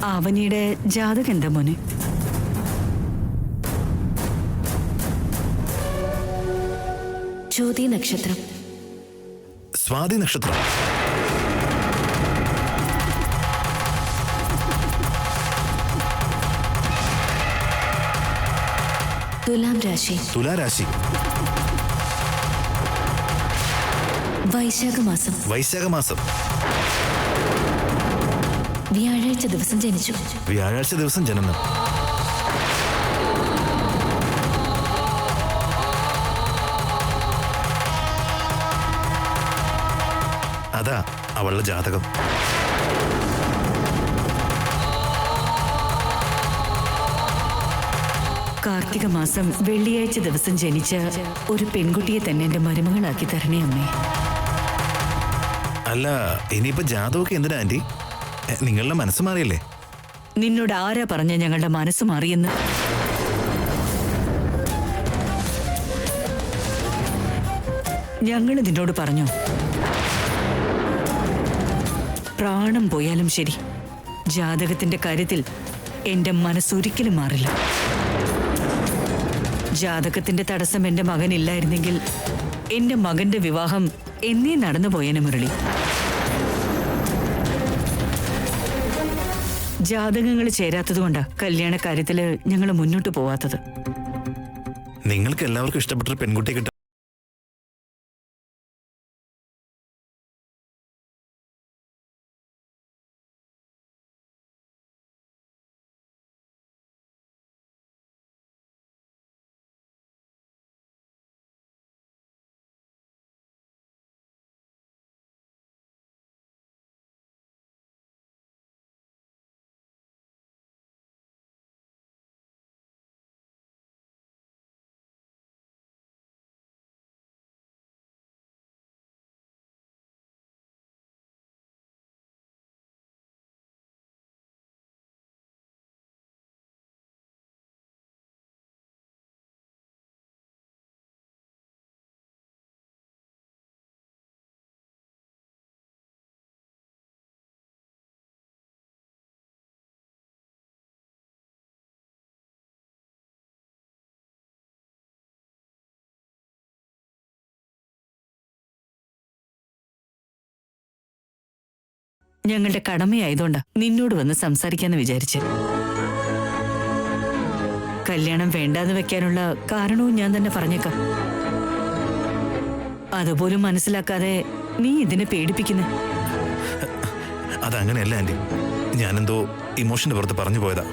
അവനിയുടെ ജാതകം എന്താ മോനെ? ചോതി നക്ഷത്രം. സ്വാതി നക്ഷത്രം. തുലാം രാശി. തുലാരാശി. വൈശാഖ മാസം. വൈശാഖ മാസം. വ്യാഴാഴ്ച ദിവസം ജനിച്ചു. വ്യാഴാഴ്ച ദിവസം ജനനം. അതാ അവളുടെ ജാതകം. കാർത്തിക മാസം വെള്ളിയാഴ്ച ദിവസം ജനിച്ച ഒരു പെൺകുട്ടിയെ തന്നെ എന്റെ മരുമകളാക്കി തരണേ അമ്മേ. അല്ല, ഇനിയിപ്പോ ജാതകമൊക്കെ എന്തിനാ ആന്റി? നിങ്ങളുടെ മനസ്സ് മാറിയല്ലേ? നിന്നോട് ആരാ പറഞ്ഞ ഞങ്ങളുടെ മനസ്സ് മാറിയെന്ന്? ഞങ്ങൾ നിന്നോട് പറഞ്ഞു, പ്രാണം പോയാലും ശരി, ജാതകത്തിന്റെ കാര്യത്തിൽ എന്റെ മനസ്സൊരിക്കലും മാറില്ല. ജാതകത്തിന്റെ തടസ്സം എന്റെ മകനില്ലായിരുന്നെങ്കിൽ എന്റെ മകന്റെ വിവാഹം എന്നേ നടന്നു പോയേനെ മുരളി. ജാതകങ്ങൾ ചേരാത്തതുകൊണ്ടാ കല്യാണ കാര്യത്തില് ഞങ്ങൾ മുന്നോട്ട് പോവാത്തത്. നിങ്ങൾക്ക് എല്ലാവർക്കും ഇഷ്ടപ്പെട്ട പെൺകുട്ടിയെ കിട്ടാൻ ഞങ്ങളുടെ കടമയായതുകൊണ്ടാ നിന്നോട് വന്ന് സംസാരിക്കാന്ന് വിചാരിച്ച്. കല്യാണം വേണ്ടാന്ന് വെക്കാനുള്ള കാരണവും ഞാൻ തന്നെ പറഞ്ഞേക്കാം. അതുപോലും മനസ്സിലാക്കാതെ നീ ഇതിനെ പേടിപ്പിക്കുന്നു. അതങ്ങനെയല്ല ആന്റി. ഞാനെന്തോ ഇമോഷന്റെ പുറത്ത് പറഞ്ഞു പോയതാ.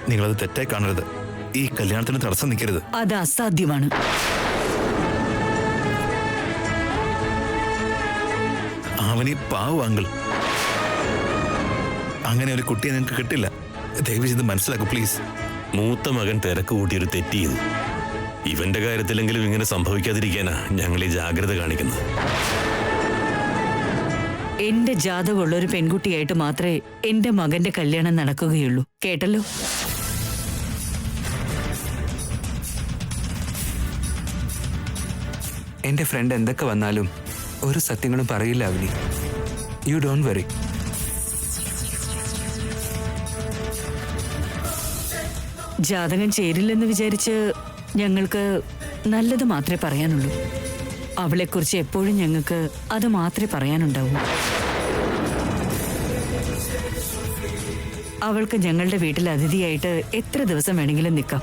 നിങ്ങളത് തെറ്റായി കാണരുത്. ഈ കല്യാണത്തിന് തടസ്സം നിൽക്കരുത്. അത് അസാധ്യമാണ്. അവനീ പാവ അങ്കിൾ. അങ്ങനെ ഒരു കുട്ടിയെ നിങ്ങൾക്ക് കിട്ടില്ല. ദയവ് ചെയ്ത് മനസ്സിലാക്കൂ പ്ലീസ്. മൂത്ത മകൻ തിരക്ക് കൂട്ടിയൊരു തെറ്റ് ചെയ്തു. ഇവന്റെ കാര്യത്തിലെങ്കിലും ഇങ്ങനെ സംഭവിക്കാതിരിക്കാനാ ഞങ്ങൾ ഈ ജാഗ്രത കാണിക്കുന്നത്. എന്റെ ജാതകമുള്ള ഒരു പെൺകുട്ടിയായിട്ട് മാത്രമേ എന്റെ മകന്റെ കല്യാണം നടക്കുകയുള്ളൂ. കേട്ടല്ലോ? എന്റെ ഫ്രണ്ട് എന്തൊക്കെ വന്നാലും ഒരു സത്യങ്ങളും പറയില്ല അവനി. You don't worry. ജാതകം ചേരില്ലെന്ന് വിചാരിച്ച് ഞങ്ങൾക്ക് നല്ലത് മാത്രമേ പറയാനുള്ളൂ. അവളെക്കുറിച്ച് എപ്പോഴും ഞങ്ങൾക്ക് അത് മാത്രമേ പറയാനുണ്ടാവൂ. അവൾക്ക് ഞങ്ങളുടെ വീട്ടിൽ അതിഥിയായിട്ട് എത്ര ദിവസം വേണമെങ്കിലും നിൽക്കാം.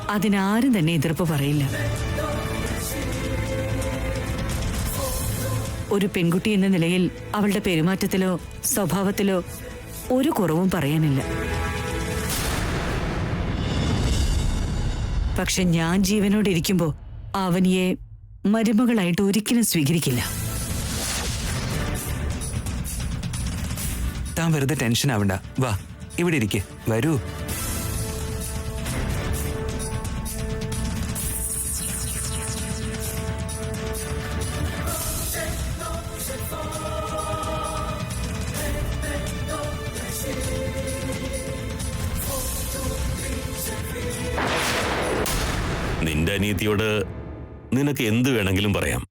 അതിനാരും തന്നെ എതിർപ്പ് പറയില്ല. ഒരു പെൺകുട്ടി എന്ന നിലയിൽ അവളുടെ പെരുമാറ്റത്തിലോ സ്വഭാവത്തിലോ ഒരു കുറവും പറയാനില്ല. പക്ഷെ ഞാൻ ജീവനോടിരിക്കുമ്പോ അവനിയെ മരുമകളായിട്ട് ഒരിക്കലും സ്വീകരിക്കില്ല. താൻ വെറുതെ ടെൻഷൻ ആവണ്ട. വാ, ഇവിടെ ഇരിക്കെ. വരൂ. നിന്റെ അനിയത്തിയോട് നിനക്ക് എന്ത് വേണമെങ്കിലും പറയാം.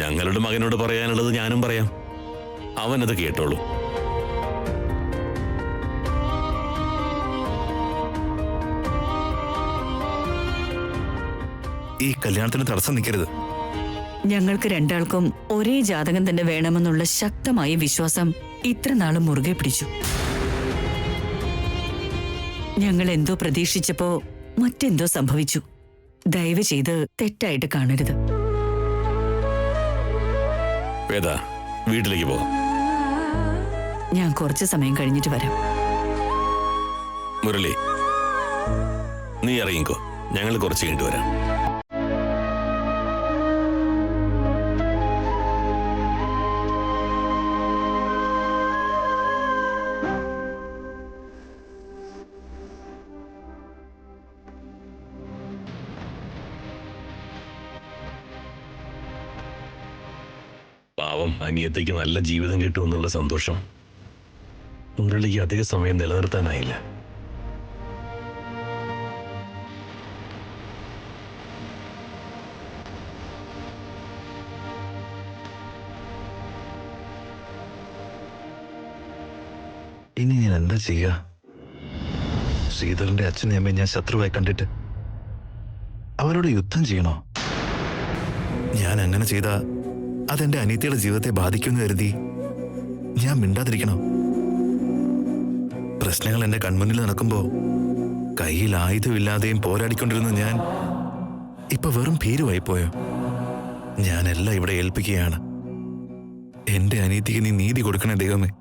ഞങ്ങളുടെ മകനോട് പറയാനുള്ളത് ഞാനും പറയാം. അവനത് കേട്ടോളൂ. ഈ കല്യാണത്തിന് തടസ്സം നിൽക്കരുത്. ഞങ്ങൾക്ക് രണ്ടാൾക്കും ഒരേ ജാതകം തന്നെ വേണമെന്നുള്ള ശക്തമായ വിശ്വാസം ഇത്ര നാളും മുറുകെ പിടിച്ചു. ഞങ്ങൾ എന്തോ പ്രതീക്ഷിച്ചപ്പോ മറ്റെന്തോ സംഭവിച്ചു. ദയവ് ചെയ്ത് തെറ്റായിട്ട് കാണരുത്. വേദ, വീട്ടിലേക്ക് പോ. ഞാൻ കുറച്ച് സമയം കഴിഞ്ഞിട്ട് വരാം. മുരളി, നീ ഇറങ്ങിക്കോ, ഞങ്ങൾ കുറച്ച് കഴിഞ്ഞിട്ട് വരാം. പാവം അനിയത്തേക്ക് നല്ല ജീവിതം കിട്ടുമെന്നുള്ള സന്തോഷം മുരളിക്ക് അധിക സമയം നിലനിർത്താനായില്ല. ഇനി ഞാൻ എന്താ ചെയ്യുക? ശ്രീധരന്റെ അച്ഛനെയും അമ്മയും ഞാൻ ശത്രുവായി കണ്ടിട്ട് അവരോട് യുദ്ധം ചെയ്യണോ? ഞാൻ അങ്ങനെ ചെയ്താ അതെന്റെ അനിയത്തിയുടെ ജീവിതത്തെ ബാധിക്കുമെന്ന് കരുതി ഞാൻ മിണ്ടാതിരിക്കണോ? പ്രശ്നങ്ങൾ എന്റെ കൺമുന്നിൽ നടക്കുമ്പോ കയ്യിൽ ആയുധമില്ലാതെയും പോരാടിക്കൊണ്ടിരുന്ന ഞാൻ ഇപ്പൊ വെറും ഭീരുവായി പോയോ? ഞാനെല്ലാം ഇവിടെ ഏൽപ്പിക്കുകയാണ്. എന്റെ അനിയത്തിക്ക് നീ നീതി കൊടുക്കണേ ദൈവമേ.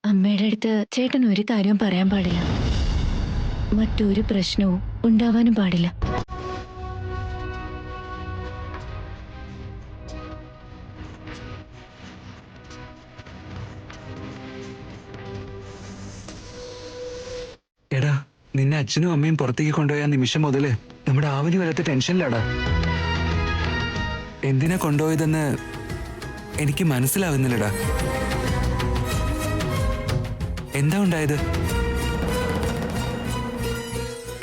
അമ്മയുടെ അടുത്ത് ചേട്ടൻ ഒരു കാര്യവും പറയാൻ പാടില്ല. മറ്റൊരു പ്രശ്നവും ഉണ്ടാവാനും പാടില്ല. എടാ, നിന്നെ അച്ഛനും അമ്മയും പുറത്തേക്ക് കൊണ്ടുപോയ നിമിഷം മുതല് നമ്മുടെ ആവനി വരത്തെ ടെൻഷനിലാടാ. എന്തിനാ കൊണ്ടുപോയതെന്ന് എനിക്ക് മനസ്സിലാവുന്നില്ലടാ. എന്താ ഉണ്ടായത്?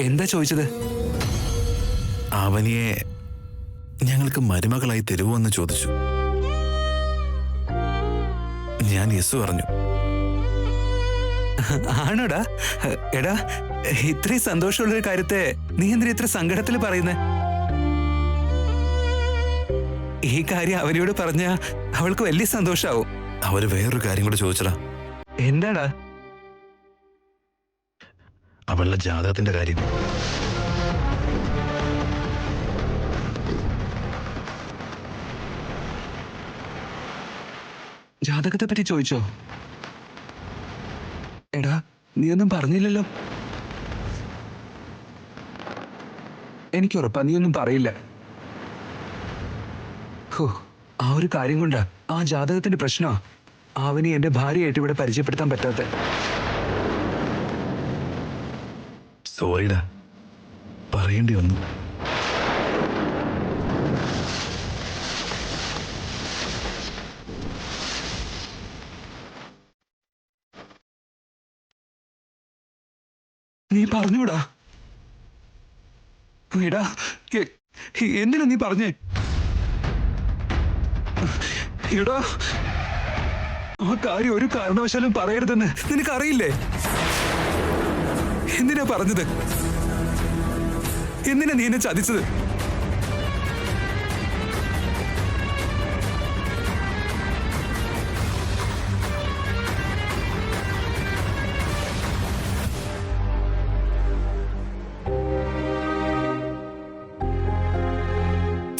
എന്താ ചോദിച്ചത്? അവനിയെ ഞങ്ങൾക്ക് മരുമകളായി തരുമോ എന്ന് ചോദിച്ചു. ഞാൻ യെസ് പറഞ്ഞു. ആണോടാ? എടാ, ഇത്രയും സന്തോഷമുള്ളൊരു കാര്യത്തെ നീ എന്തിനാ ഇത്ര സങ്കടത്തിൽ പറയുന്നേ? ഈ കാര്യം അവനോട് പറഞ്ഞ അവൾക്ക് വലിയ സന്തോഷാവും. അവര് വേറൊരു കാര്യം കൂടെ ചോദിച്ചടാ. എന്താടാ? അവളുടെ ജാതകത്തിന്റെ കാര്യം. ജാതകത്തെ പറ്റി ചോദിച്ചോ? എടാ, നീയൊന്നും പറഞ്ഞില്ലല്ലോ. എനിക്ക് ഉറപ്പാ നീയൊന്നും പറയില്ല. ഹോ, ആ ഒരു കാര്യം കൊണ്ടാ ആ ജാതകത്തിന്റെ പ്രശ്നമാ അവന് എന്റെ ഭാര്യയായിട്ട് ഇവിടെ പരിചയപ്പെടുത്താൻ പറ്റാത്ത. സോറിടാ, പറയേണ്ടി വന്നു. നീ പറഞ്ഞൂടാ. എടാ, എന്തിനാ നീ പറഞ്ഞേ? എടാ, ആ കാര്യം ഒരു കാരണവശാലും പറയരുതെന്ന് നിനക്കറിയില്ലേ? എന്തിനാ പറഞ്ഞത്? എന്തിനാ നീ എന്നെ ചതിച്ചത്?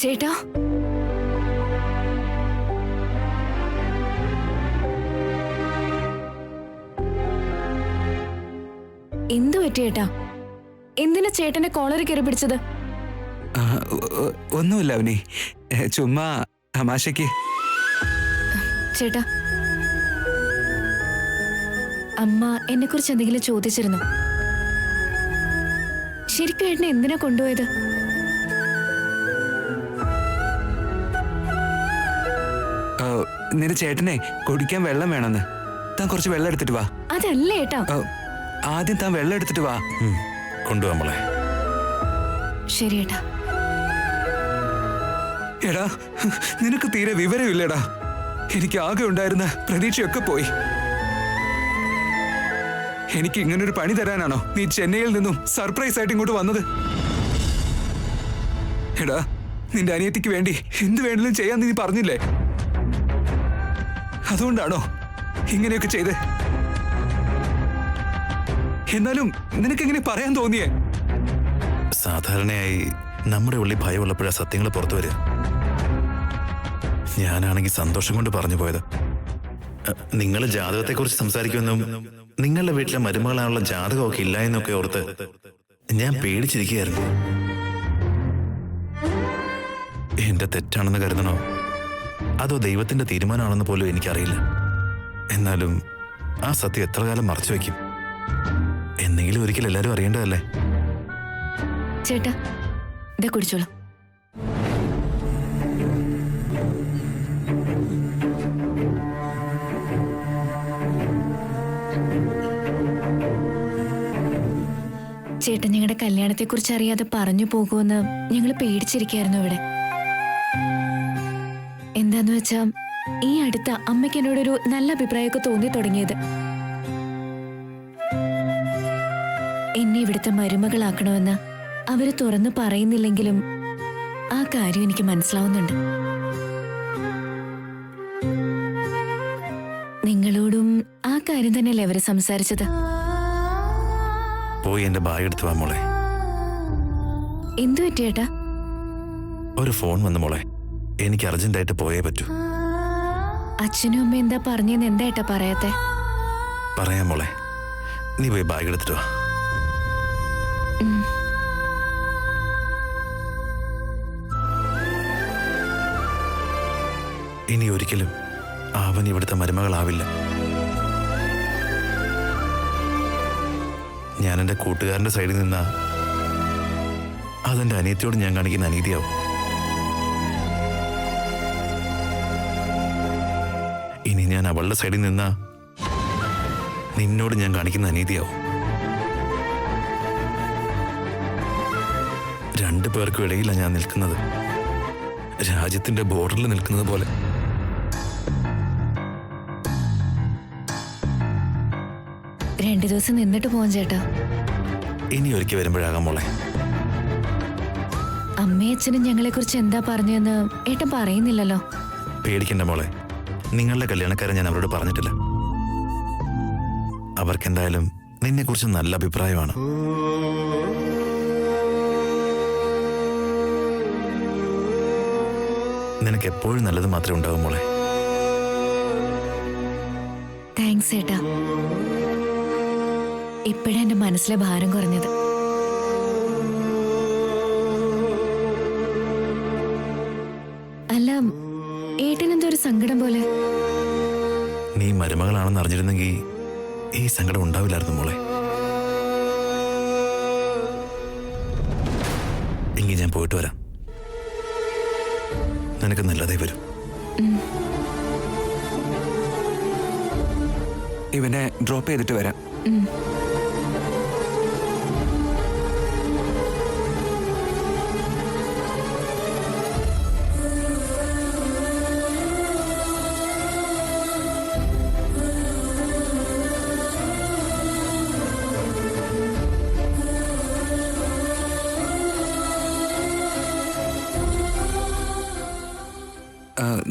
ചേട്ടാ, എന്തു പറ്റി ചേട്ടാ? എന്തിനാ ചേട്ടന്റെ കോളറി കയറി പിടിച്ചത്? ഒന്നുമില്ല അവനി, ചുമ്മാ തമാശയ്ക്ക്. ചേട്ടാ, അമ്മ എന്നെ കുറിച്ച് എന്തെങ്കിലും ചോദിച്ചിരുന്നു? ശരിക്കും ഏട്ടനെ എന്തിനാ കൊണ്ടുപോയത്? നിന്റെ ചേട്ടനെ കുടിക്കാൻ വെള്ളം വേണമെന്ന്. താൻ കുറച്ച് വെള്ളം എടുത്തിട്ട് വാ. അതല്ല ഏട്ടാ. ആദ്യം താൻ വെള്ളം എടുത്തിട്ട് വാ. കൊണ്ടുപോകാൻ മോളെ. ശരി ഏട്ടാ. എടാ, നിനക്ക് തീരെ വിവരമില്ലടാ. എനിക്ക് ആകെ ഉണ്ടായിരുന്ന പ്രതീക്ഷയൊക്കെ പോയി. എനിക്ക് ഇങ്ങനൊരു പണി തരാനാണോ നീ ചെന്നൈയിൽ നിന്നും സർപ്രൈസ് ആയിട്ട് ഇങ്ങോട്ട് വന്നത്? എടാ, നിന്റെ അനിയത്തിക്ക് വേണ്ടി എന്ത് വേണമെങ്കിലും ചെയ്യാൻ നീ പറഞ്ഞില്ലേ? അതുകൊണ്ടാണോ ഇങ്ങനെയൊക്കെ ചെയ്ത്? എന്നാലും നിനക്കെങ്ങനെ പറയാൻ തോന്നിയേ? സാധാരണയായി നമ്മുടെ ഉള്ളിൽ ഭയമുള്ളപ്പോഴാണ് സത്യങ്ങൾ പുറത്തു വരിക. ഞാനാണെങ്കിൽ സന്തോഷം കൊണ്ട് പറഞ്ഞു പോയത്. നിങ്ങൾ ജാതകത്തെക്കുറിച്ച് സംസാരിക്കുമെന്നും നിങ്ങളുടെ വീട്ടിലെ മരുമകളാണുള്ള ജാതകമൊക്കെ ഇല്ല എന്നൊക്കെ ഓർത്ത് ഞാൻ പേടിച്ചിരിക്കുകയായിരുന്നു. എന്റെ തെറ്റാണെന്ന് കരുതണോ അതോ ദൈവത്തിന്റെ തീരുമാനമാണെന്ന് പോലും എനിക്കറിയില്ല. എന്നാലും ആ സത്യം എത്ര കാലം മറച്ചു വയ്ക്കും? എന്നെങ്കിലും ഒരിക്കൽ എല്ലാവരും അറിയേണ്ടതല്ലേ? ചേട്ടാ, ഇതാ കുടിച്ചോളൂ. ചേട്ടൻ ഞങ്ങളുടെ കല്യാണത്തെക്കുറിച്ച് അറിയാതെ പറഞ്ഞു പോകുമെന്ന് ഞങ്ങൾ പേടിച്ചിരിക്കായിരുന്നു ഇവിടെ. എന്താന്ന് വെച്ചാ, ഈ അടുത്ത അമ്മയ്ക്ക് എന്നോടൊരു നല്ല അഭിപ്രായമൊക്കെ തോന്നി തുടങ്ങിയത്. എന്നെ ഇവിടുത്തെ മരുമകളാക്കണമെന്ന് അവര് തുറന്നു പറയുന്നില്ലെങ്കിലും ആ കാര്യം എനിക്ക് മനസ്സിലാവുന്നുണ്ട്. നിങ്ങളോടും ആ കാര്യം തന്നെയല്ലേ അവര് സംസാരിച്ചത്? പോയി എന്റെ ബാഗ് എടുത്ത് വാ മോളെ. എന്തു പറ്റിയേട്ടാ? ഒരു ഫോൺ വന്നു മോളെ, എനിക്ക് അർജന്റായിട്ട് പോയേ പറ്റൂ. അച്ഛനും അമ്മ എന്താ പറഞ്ഞെന്ന് എന്താ ഏട്ടാ പറയാത്തെ? പറയാം മോളെ, നീ പോയി ബാഗ് എടുത്തിട്ട് വാ. ഇനി ഒരിക്കലും അവൻ ഇവിടുത്തെ മരുമകളാവില്ല. ഞാൻ എൻ്റെ കൂട്ടുകാരൻ്റെ സൈഡിൽ നിന്നാ അതെൻ്റെ അനിയത്തിയോട് ഞാൻ കാണിക്കുന്ന അനീതിയാവും. ഇനി ഞാൻ അവളുടെ സൈഡിൽ നിന്നാ നിന്നോട് ഞാൻ കാണിക്കുന്ന അനീതിയാവും. രണ്ടു പേർക്കും ഇടയിലാണ് ഞാൻ നിൽക്കുന്നത്, രാജ്യത്തിന്റെ ബോർഡറിൽ നിൽക്കുന്നത് പോലെ. രണ്ടു ദിവസം നിന്നിട്ട് പോവാൻ ചേട്ടാ. ഇനി ഒരിക്കൽ വരുമ്പോഴാകാം മോളെ. അമ്മയും അച്ഛനും ഞങ്ങളെ കുറിച്ച് എന്താ പറഞ്ഞെന്ന് ഏട്ടൻ പറയുന്നില്ലല്ലോ. പേടിക്കണ്ട മോളെ, നിങ്ങളുടെ കല്യാണക്കാരെ ഞാൻ അവരോട് പറഞ്ഞിട്ടില്ല. അവർക്കെന്തായാലും നിന്നെക്കുറിച്ച് നല്ല അഭിപ്രായമാണ്. നിനക്ക് എപ്പോഴും നല്ലത് മാത്രമേ ഉണ്ടാവും മോളെ. താങ്ക്സ് ഏട്ടാ. ഇപ്പോഴാ എന്റെ മനസ്സിലെ ഭാരം കുറഞ്ഞത്. അല്ല, ഏട്ടനെന്തോ ഒരു സങ്കടം പോലെ. നീ മരുമകളാണെന്ന് അറിഞ്ഞിരുന്നെങ്കിൽ ഈ സങ്കടം ഉണ്ടാവില്ലായിരുന്നു മോളെ. എങ്കിൽ ഞാൻ പോയിട്ട് വരാം. നിനക്ക് നല്ലതേ വരും. ഇവനെ ഡ്രോപ്പ് ചെയ്തിട്ട് വരാം.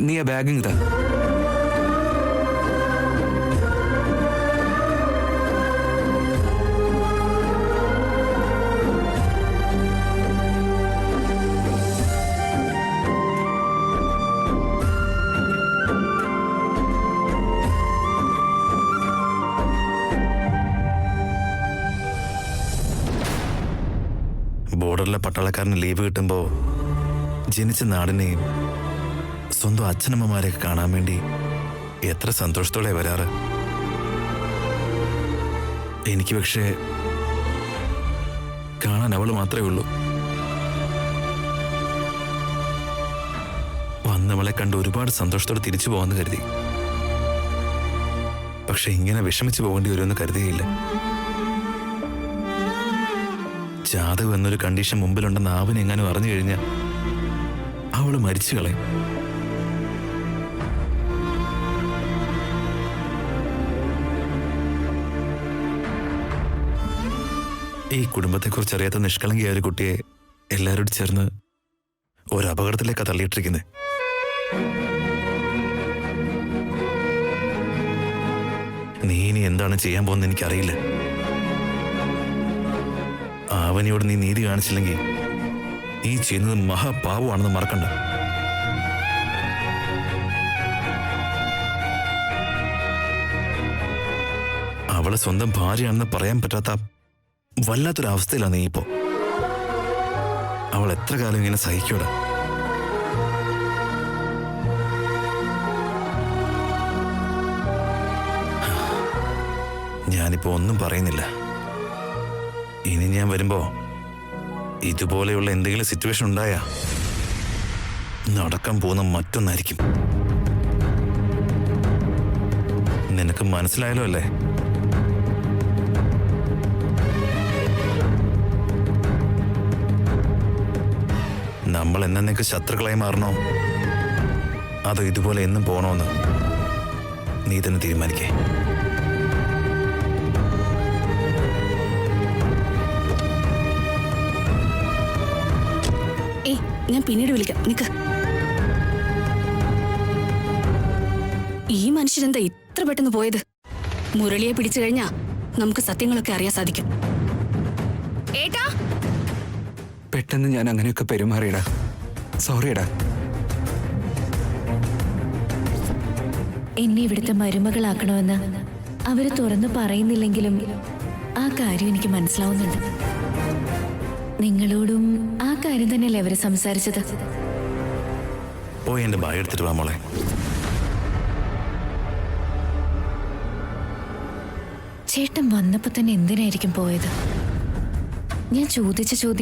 നീ ആ ബാഗിങ് താ. ബോർഡറിലെ പട്ടാളക്കാരന് ലീവ് കിട്ടുമ്പോൾ ജനിച്ച നാടിനെയും സ്വന്തം അച്ഛനമ്മമാരെയൊക്കെ കാണാൻ വേണ്ടി എത്ര സന്തോഷത്തോടെ വരാറ്. എനിക്ക് പക്ഷേ കാണാൻ അവള് മാത്രമേ ഉള്ളൂ. വന്നവളെ കണ്ട് ഒരുപാട് സന്തോഷത്തോടെ തിരിച്ചു പോകാമെന്ന് കരുതി. പക്ഷെ ഇങ്ങനെ വിഷമിച്ചു പോകേണ്ടി വരുമെന്ന് കരുതിയില്ല. ജാതകം എന്നൊരു കണ്ടീഷൻ മുമ്പിലുണ്ടെന്ന് അവനെങ്ങാനും അറിഞ്ഞു കഴിഞ്ഞാൽ അവള് മരിച്ചു കളയും. ഈ കുടുംബത്തെക്കുറിച്ച് അറിയാത്ത നിഷ്കളങ്കിയായ ഒരു കുട്ടിയെ എല്ലാവരോടും ചേർന്ന് ഒരു അപകടത്തിലേക്കാണ് തള്ളിയിട്ടിരിക്കുന്നത്. നീ ഇനി എന്താണ് ചെയ്യാൻ പോകുന്നത് എനിക്കറിയില്ല. അവനോട് നീ നീതി കാണിച്ചില്ലെങ്കിൽ നീ ചെയ്യുന്നത് മഹാപാവമാണെന്ന് മറക്കണ്ട. അവളെ സ്വന്തം ഭാര്യയാണെന്ന് പറയാൻ പറ്റാത്ത വല്ലാത്തൊരവസ്ഥയിലാണ് നീ ഇപ്പോ. അവൾ എത്ര കാലം ഇങ്ങനെ സഹിക്കൂടാ? ഞാനിപ്പോ ഒന്നും പറയുന്നില്ല. ഇനി ഞാൻ വരുമ്പോ ഇതുപോലെയുള്ള എന്തെങ്കിലും സിറ്റുവേഷൻ ഉണ്ടായാ നടക്കാൻ പോകുന്ന മറ്റൊന്നായിരിക്കും. നിനക്ക് മനസ്സിലായല്ലോ അല്ലേ? നമ്മൾ എന്നേക്ക് ശത്രുക്കളായി മാറണോ അതോ ഇതുപോലെ എന്നും പോണോന്ന് നീ തന്നെ തീരുമാനിക്കേ. ഞാൻ പിന്നീട് വിളിക്കാം, നിക്ക്. ഈ മനുഷ്യരെന്താ ഇത്ര പെട്ടെന്ന് പോയത്? മുരളിയെ പിടിച്ചു കഴിഞ്ഞാ നമുക്ക് സത്യങ്ങളൊക്കെ അറിയാൻ സാധിക്കും. ഏട്ടാ, പെട്ടെന്ന് ഞാൻ അങ്ങനെയൊക്കെ പെരുമാറിയടാ. സോറിയടാ. എന്നെ ഇവിടുത്തെ മരുമകളാക്കണമെന്ന് അവര് തുറന്നു പറയുന്നില്ലെങ്കിലും ആ കാര്യം എനിക്ക് മനസ്സിലാവുന്നുണ്ട്. നിങ്ങളോടും ആ കാര്യം തന്നെയല്ലേ അവര് സംസാരിച്ചത്? പോയി എന്റെ ബാഗ് എടുത്തിട്ട് വാ മോളെ. ചേട്ടൻ വന്നപ്പോ തന്നെ എന്തിനായിരിക്കും പോയത്? ഞാൻ ചോദിച്ച ചോദ്യം